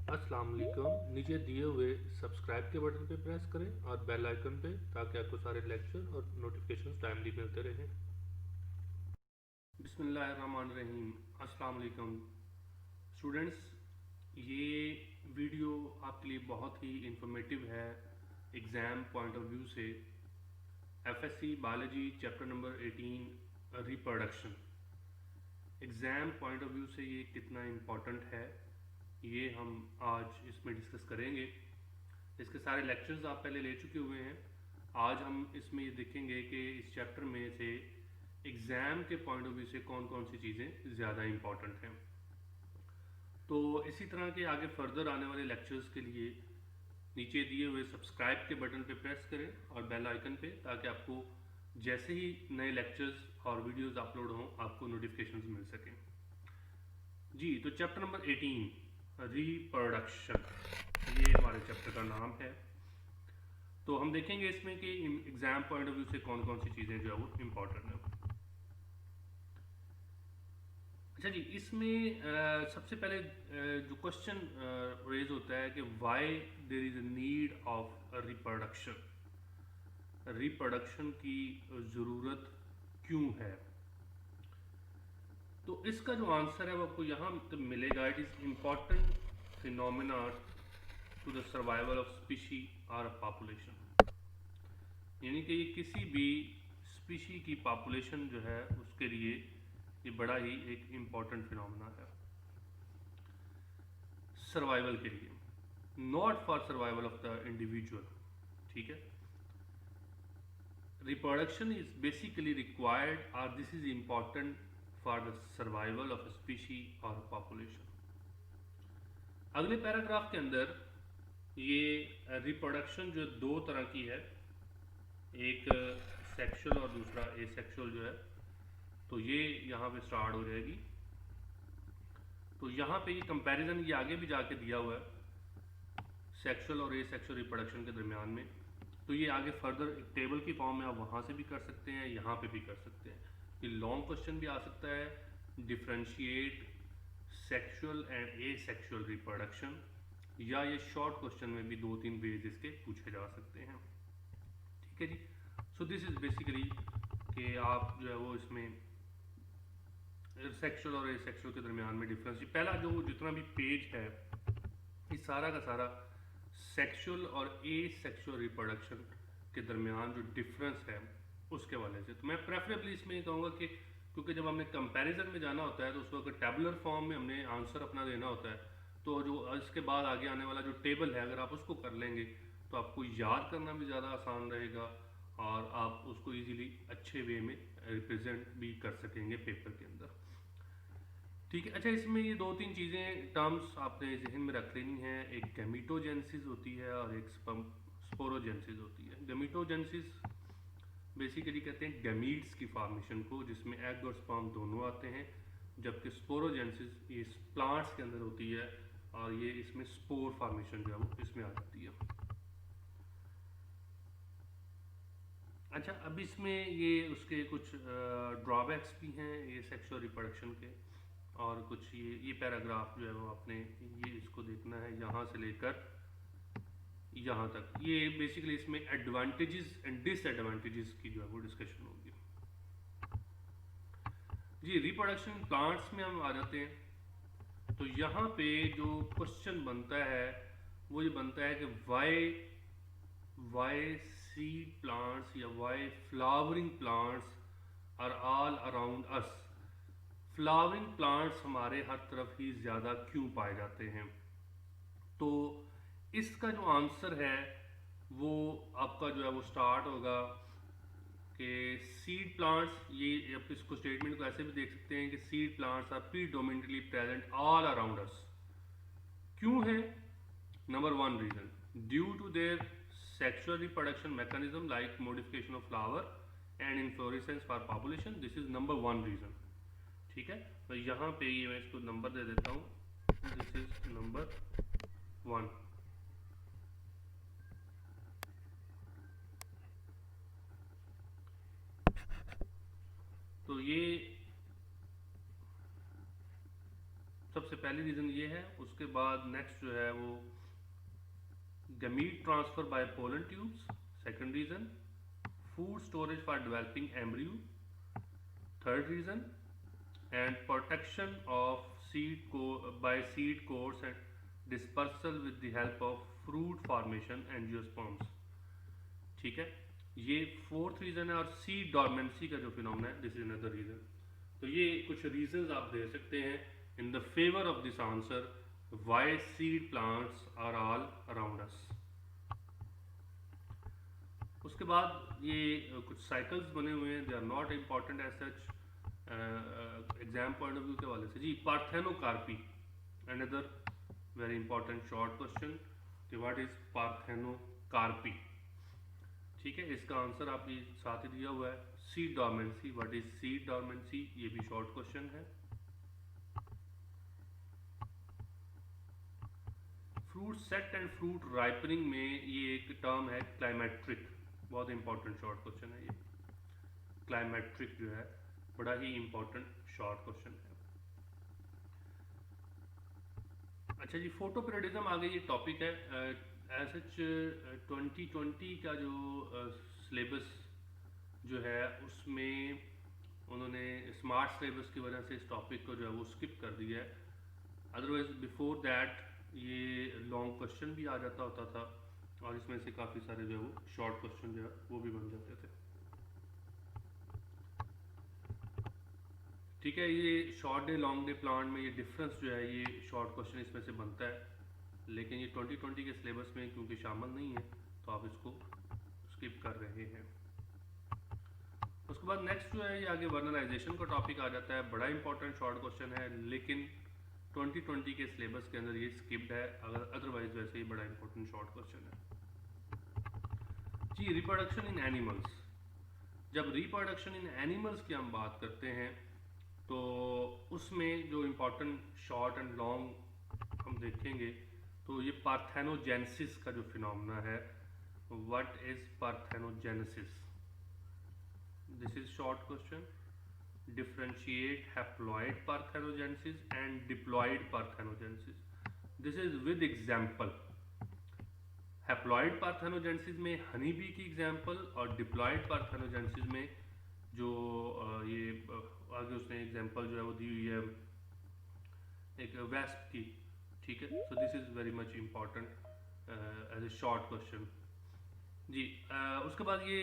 अस्सलाम वालेकुम। नीचे दिए हुए सब्सक्राइब के बटन पे प्रेस करें और बेल आइकन पे, ताकि आपको सारे लेक्चर और नोटिफिकेशंस टाइमली मिलते रहें। बिस्मिल्लाहिर्रहमानिर्रहीम। अस्सलाम वालेकुम स्टूडेंट्स, ये वीडियो आपके लिए बहुत ही इंफॉर्मेटिव है एग्ज़ाम पॉइंट ऑफ व्यू से। FSc biology chapter number 18 reproduction, exam point of view से ये कितना इम्पोर्टेंट है ये हम आज इसमें डिस्कस करेंगे। इसके सारे लेक्चर्स आप पहले ले चुके हुए हैं। आज हम इसमें ये देखेंगे कि इस चैप्टर में से एग्ज़ाम के पॉइंट ऑफ व्यू से कौन कौन सी चीज़ें ज़्यादा इम्पॉर्टेंट हैं। तो इसी तरह के आगे फर्दर आने वाले लेक्चर्स के लिए नीचे दिए हुए सब्सक्राइब के बटन पे प्रेस करें और बेल आइकन पे, ताकि आपको जैसे ही नए लेक्चर्स और वीडियोस अपलोड हों आपको नोटिफिकेशंस मिल सकें। जी, तो चैप्टर नंबर 18 रिप्रोडक्शन, ये हमारे चैप्टर का नाम है। तो हम देखेंगे इसमें कि एग्जाम पॉइंट ऑफ व्यू से कौन कौन सी चीज़ें जो है वो इम्पोर्टेंट है। अच्छा जी, इसमें सबसे पहले जो क्वेश्चन रेज होता है कि why there is a need of reproduction, reproduction की ज़रूरत क्यों है। तो इसका जो आंसर है वो आपको यहाँ मिलेगा। It is important phenomena to the survival of species और पॉपुलेशन, यानी कि ये किसी भी स्पीशी की पॉपुलेशन जो है उसके लिए ये बड़ा ही एक इम्पॉर्टेंट फिनोमिना है सर्वाइवल के लिए, not for survival of the individual. ठीक है, रिप्रोडक्शन इज बेसिकली रिक्वायर्ड और this is important for the survival of species और पॉपुलेशन। अगले पैराग्राफ के अंदर ये रिप्रोडक्शन जो दो तरह की है, एक सेक्सुअल और दूसरा एसेक्सुअल जो है, तो ये यहाँ पे स्टार्ट हो जाएगी। तो यहाँ पे ये कंपैरिजन ये आगे भी जाके दिया हुआ है सेक्सुअल और एसेक्सुअल रिप्रोडक्शन के दरमियान में। तो ये आगे फर्दर एक टेबल की फॉर्म में आप वहाँ से भी कर सकते हैं, यहाँ पे भी कर सकते हैं। ये लॉन्ग क्वेश्चन भी आ सकता है, differentiate sexual and asexual reproduction, या ये शॉर्ट क्वेश्चन में भी दो तीन वेज इसके पूछे जा सकते हैं। ठीक है जी, सो दिस इज बेसिकली कि आप जो है वो इसमें सेक्सुअल और एसेक्सुअल के दरमियान में डिफरेंस, पहला जो जितना भी पेज है ये सारा का सारा सेक्सुअल और एसेक्सुअल रिप्रोडक्शन के दरमियान जो डिफरेंस है उसके वाले से। तो मैं प्रेफरेबली इसमें कहूँगा कि क्योंकि जब हमने कंपैरिजन में जाना होता है तो उस वक्त टेबुलर फॉर्म में हमने आंसर अपना देना होता है, तो जो इसके बाद आगे आने वाला जो टेबल है अगर आप उसको कर लेंगे तो आपको याद करना भी ज़्यादा आसान रहेगा और आप उसको इजीली अच्छे वे में रिप्रेजेंट भी कर सकेंगे पेपर के अंदर। ठीक है, अच्छा इसमें ये दो तीन चीज़ें टर्म्स आपने जहन में रख लेनी है। एक गैमीटोजेनेसिस होती है और एक स्पोरोजेनेसिस होती है। गैमीटोजेनेसिस बेसिकली कहते हैं गैमीट्स की फॉर्मेशन को, जिसमें एग और स्पर्म दोनों आते हैं, जबकि स्पोरोजेनेसिस ये प्लांट्स के अंदर होती है और ये इसमें स्पोर फॉर्मेशन जो है वो इसमें आ जाती है। अच्छा, अब इसमें ये उसके कुछ ड्रॉबैक्स भी हैं ये सेक्सुअल रिप्रोडक्शन के, और कुछ ये पैराग्राफ जो है वो आपने ये इसको देखना है यहाँ से लेकर यहाँ तक। ये बेसिकली इसमें एडवांटेजेस एंड डिसएडवांटेजेस की जो है वो डिस्कशन होगी। जी, रिप्रोडक्शन प्लांट्स में हम आ जाते हैं। तो यहाँ पे जो क्वेश्चन बनता है वो ये बनता है कि वाई सीड प्लांट्स या why flowering plants are all around us, flowering plants हमारे हर तरफ ही ज़्यादा क्यों पाए जाते हैं। तो इसका जो आंसर है वो आपका जो है वो स्टार्ट होगा कि सीड प्लांट्स, ये आप इसको स्टेटमेंट को ऐसे भी देख सकते हैं कि seed plants are predominantly present all around us. क्यों है? Number one reason, due to their sexual reproduction mechanism like modification of flower and inflorescence for population, this is number one reason. ठीक है, तो यहाँ पे ये मैं इसको नंबर दे देता हूँ, दिस इज नंबर वन। तो ये सबसे सबसे पहली रीज़न ये है। उसके बाद नेक्स्ट जो है वो gamete transfer by pollen tubes, second reason. Food storage for developing embryo, third reason. And protection of seed को by seed coats and dispersal with the help of fruit formation angiosperms. ठीक है, ये fourth reason है। और seed dormancy का जो phenomena है, this is another reason. तो ये कुछ रीजंस आप दे सकते हैं in the favour of this answer, why seed plants are all around us. उसके बाद ये कुछ साइकिल्स बने हुए हैं, they are not important as such exam point of view के हवाले से। जी, parthenocarpy, another very important short question कि व्हाट इज पार्थेनोकार्पी। ठीक है, इसका आंसर आपके साथ ही दिया हुआ है। Seed dormancy, what is seed dormancy, ये भी शॉर्ट क्वेश्चन है। Fruit set and fruit ripening में ये एक टर्म है क्लाइमेट्रिक, बहुत इंपॉर्टेंट शॉर्ट क्वेश्चन है ये। क्लाइमेट्रिक जो है बड़ा ही इंपॉर्टेंट शॉर्ट क्वेश्चन है। अच्छा जी, फोटो पीरियडिज्म आगे ये टॉपिक है। एज सच 2020 का जो सिलेबस जो है उसमें उन्होंने स्मार्ट सिलेबस की वजह से इस टॉपिक को जो है वो स्किप कर दिया है। अदरवाइज बिफोर दैट ये लॉन्ग क्वेश्चन भी आ जाता होता था और इसमें से काफ़ी सारे जो है वो शॉर्ट क्वेश्चन जो है वो भी बन जाते थे। ठीक है, ये short day long day plan में ये डिफरेंस जो है ये शॉर्ट क्वेश्चन इसमें से बनता है, लेकिन ये 2020 के सिलेबस में क्योंकि शामिल नहीं है तो आप इसको स्किप कर रहे हैं। उसके बाद नेक्स्ट जो है ये आगे वर्नलाइजेशन का टॉपिक आ जाता है। बड़ा इंपॉर्टेंट शॉर्ट क्वेश्चन है, लेकिन 2020 के सिलेबस के अंदर ये स्किप्ड है। अगर अदरवाइज वैसे ही बड़ा इंपॉर्टेंट शॉर्ट क्वेश्चन है। जी, रिप्रोडक्शन इन एनिमल्स। जब रिप्रोडक्शन इन एनिमल्स की हम बात करते हैं तो उसमें जो इम्पोर्टेंट शॉर्ट एंड लॉन्ग हम देखेंगे तो ये पार्थेनोजेनेसिस का जो फिनोमेना है, what is parthenogenesis, this is short question. Differentiate haploid parthenogenesis and diploid parthenogenesis, this is with example. Haploid parthenogenesis में हनी बी की एग्जाम्पल और डिप्लॉइड पार्थेनोजेनेसिस में जो ये आगे उसने एग्जांपल जो है वो दी हुई है एक वेस्प की। ठीक है, so this is very much important as a short question. जी, उसके बाद ये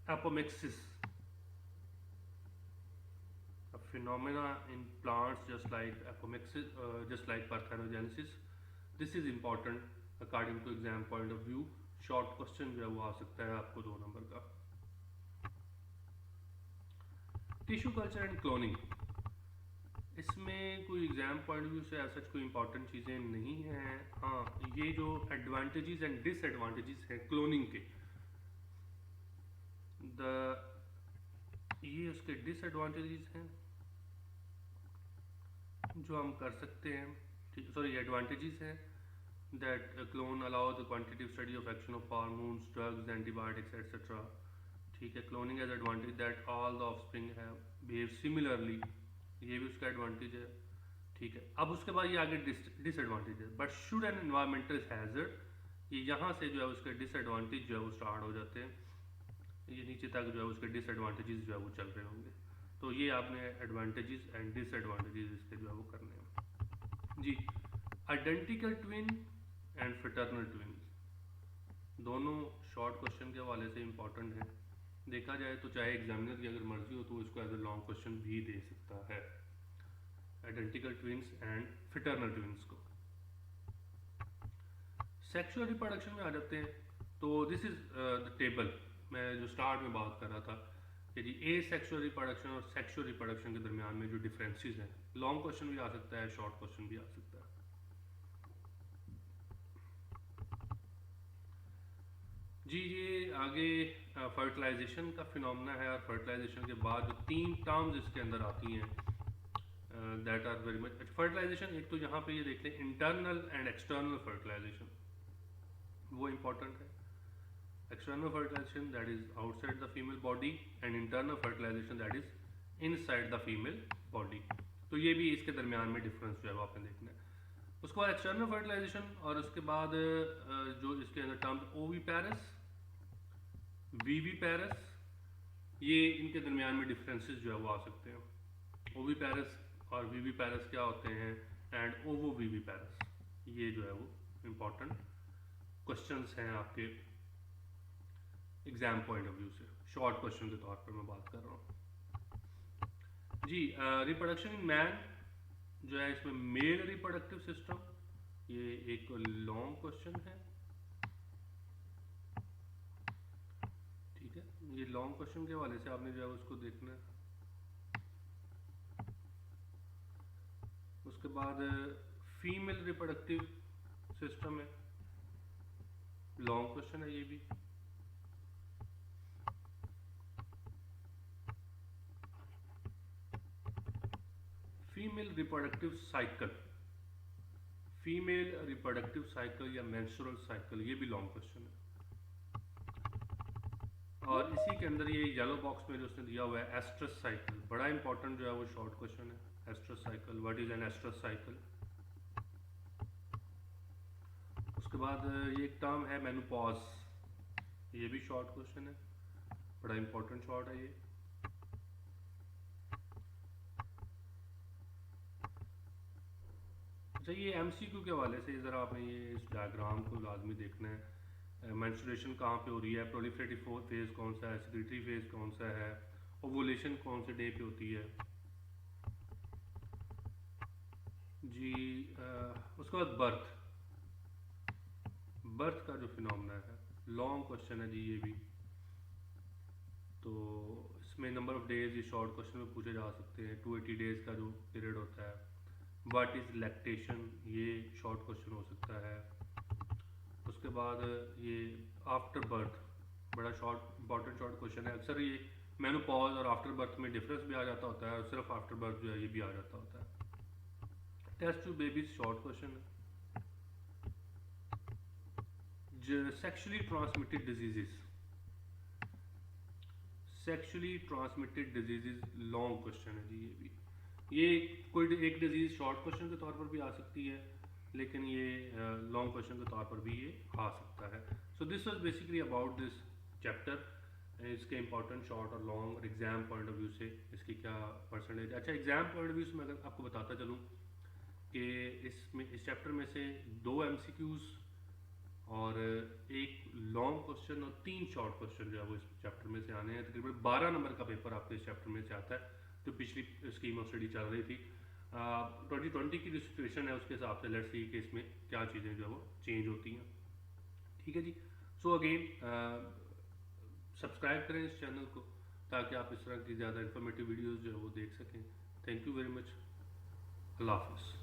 apomixis, phenomena in plants just like apomixis, just like parthenogenesis, this is important according to exam point of view. Short question जो है वो आ सकता है आपको 2 नंबर का। टिश्यू कल्चर एंड क्लोनिंग, इसमें कोई एग्जाम पॉइंट ऑफ व्यू से ऐसा कोई इंपॉर्टेंट चीज़ें नहीं हैं। हाँ, ये जो एडवांटेजेस एंड डिसएडवांटेजेस हैं क्लोनिंग के, ये उसके डिसएडवांटेजेस हैं जो हम कर सकते हैं। सॉरी, एडवांटेजेस हैं that clone allow the quantitative study of action of hormones, drugs, antibiotics etcetera. ठीक है, cloning as advantage that all the offspring have behave similarly, ये भी उसका एडवांटेज है। ठीक है, अब उसके बाद ये आगे डिसएडवांटेज है, but should an environmental hazard, ये यहाँ से जो है उसके डिसएडवांटेज जो है वो स्टार्ट हो जाते हैं, ये नीचे तक जो है उसके डिसएडवांटेजेस जो है वो चल रहे होंगे। तो ये आपने एडवांटेजेस एंड डिसएडवांटेजेस इसके जो है वो करने हैं। जी, identical twin and fraternal twin, दोनों शॉर्ट क्वेश्चन के हवाले से इंपॉर्टेंट है। देखा जाए तो चाहे एग्जामिनर की अगर मर्जी हो तो इसको एज ए लॉन्ग क्वेश्चन भी दे सकता है, identical twins and fraternal twins को। सेक्सुअल रिप्रोडक्शन में आ जाते हैं, तो दिस इज द टेबल मैं जो स्टार्ट में बात कर रहा था कि जी ए सेक्सुअल रिप्रोडक्शन और सेक्सुअल रिप्रोडक्शन के दरमियान में जो डिफरेंसेस हैं, लॉन्ग क्वेश्चन भी आ सकता है, शॉर्ट क्वेश्चन भी आ सकता है। जी, ये आगे फर्टिलाइजेशन का फिनोमेना है, और फर्टिलाइजेशन के बाद जो 3 टर्म्स इसके अंदर आती हैं that are very much. Fertilization, एक तो यहाँ पे ये देखते हैं इंटरनल एंड एक्सटर्नल फर्टिलाइजेशन, वो इम्पोर्टेंट है। External fertilization that is outside the female body and internal fertilization that is inside the female body. तो ये भी इसके दरमियान में डिफरेंस जो है वो आपने देखना है। उसके बाद एक्सटर्नल फर्टिलाइजेशन, और उसके बाद जो इसके अंदर टर्म्स ओवी पैरस, वीवी पैरस, ये इनके दरमियान में डिफरेंसेस जो है वो आ सकते हैं। ओवी पैरस और वीवी पैरस क्या होते हैं, एंड ओवो वीवी पैरस, ये जो है वो इम्पोर्टेंट क्वेश्चंस हैं आपके एग्जाम पॉइंट ऑफ व्यू से, शॉर्ट क्वेश्चन के तौर पर मैं बात कर रहा हूँ जी। रिप्रोडक्शन इन मैन जो है, इसमें मेल रिप्रोडक्टिव सिस्टम, ये एक लॉन्ग क्वेश्चन है, ठीक है। ये लॉन्ग क्वेश्चन के हवाले से आपने जो है उसको देखना है। उसके बाद फीमेल रिप्रोडक्टिव सिस्टम है, लॉन्ग क्वेश्चन है ये भी। Female reproductive cycle, female reproductive cycle या मेंस्ट्रुअल साइकिल, ये भी लॉन्ग क्वेश्चन है। और इसी के अंदर ये येलो बॉक्स में जो उसने दिया हुआ है एस्ट्रस साइकिल, बड़ा इंपॉर्टेंट जो है वो शॉर्ट क्वेश्चन है। Oestrus cycle, what is an oestrus cycle. उसके बाद ये एक टर्म है मेनोपॉज, ये भी शॉर्ट क्वेश्चन है, बड़ा इंपॉर्टेंट शॉर्ट है ये। अच्छा, ये एमसीक्यू के हवाले से ज़रा आपने ये इस डायग्राम को लाजमी देखना है। मेंस्ट्रुएशन कहाँ पे हो रही है, प्रोलिफरेटिव फेज कौन सा है, सेक्रेटरी फेज कौन सा है, ओवुलेशन कौन से डे पे होती है जी। उसके बाद बर्थ का जो फिनोमेना है, लॉन्ग क्वेश्चन है जी ये भी। तो इसमें नंबर ऑफ डेज ये शॉर्ट क्वेश्चन में पूछे जा सकते हैं। 280 डेज का जो पीरियड होता है। व्हाट इज़ लैक्टेशन, ये शॉर्ट क्वेश्चन हो सकता है। उसके बाद ये आफ्टर बर्थ, बड़ा शॉर्ट इंपॉर्टेंट शॉर्ट क्वेश्चन है। अक्सर ये मेनोपॉज और आफ्टर बर्थ में डिफरेंस भी आ जाता होता है, और सिर्फ आफ्टर बर्थ जो है ये भी आ जाता होता है। Test tube babies short question है। Sexually transmitted diseases, sexually transmitted diseases long question है जी ये भी। ये कोई एक डिजीज शॉर्ट क्वेश्चन के तौर पर भी आ सकती है, लेकिन ये लॉन्ग क्वेश्चन के तौर पर भी ये आ सकता है। So this was basically about this chapter, इसके इंपॉर्टेंट शॉर्ट और लॉन्ग, और एग्जाम पॉइंट ऑफ व्यू से इसकी क्या परसेंटेज। अच्छा, एग्जाम पॉइंट ऑफ व्यू से मैं अगर आपको बताता चलूँ कि इस चैप्टर में से 2 MCQs और एक लॉन्ग क्वेश्चन और 3 शॉर्ट क्वेश्चन जो है वो इस चैप्टर में से आने हैं। तकरीबन 12 नंबर का पेपर आपके इस चैप्टर में से आता है, जो पिछली स्कीम ऑफ स्टडी चल रही थी। 2020 की जो सिचुएशन है उसके हिसाब से लेट्स सी कि इसमें क्या चीज़ें जो है वो चेंज होती हैं, ठीक है जी। सो अगेन सब्सक्राइब करें इस चैनल को, ताकि आप इस तरह की ज़्यादा इन्फॉर्मेटिव वीडियोज़ जो है वो देख सकें। Thank you very much. अल्लाह हाफिज़।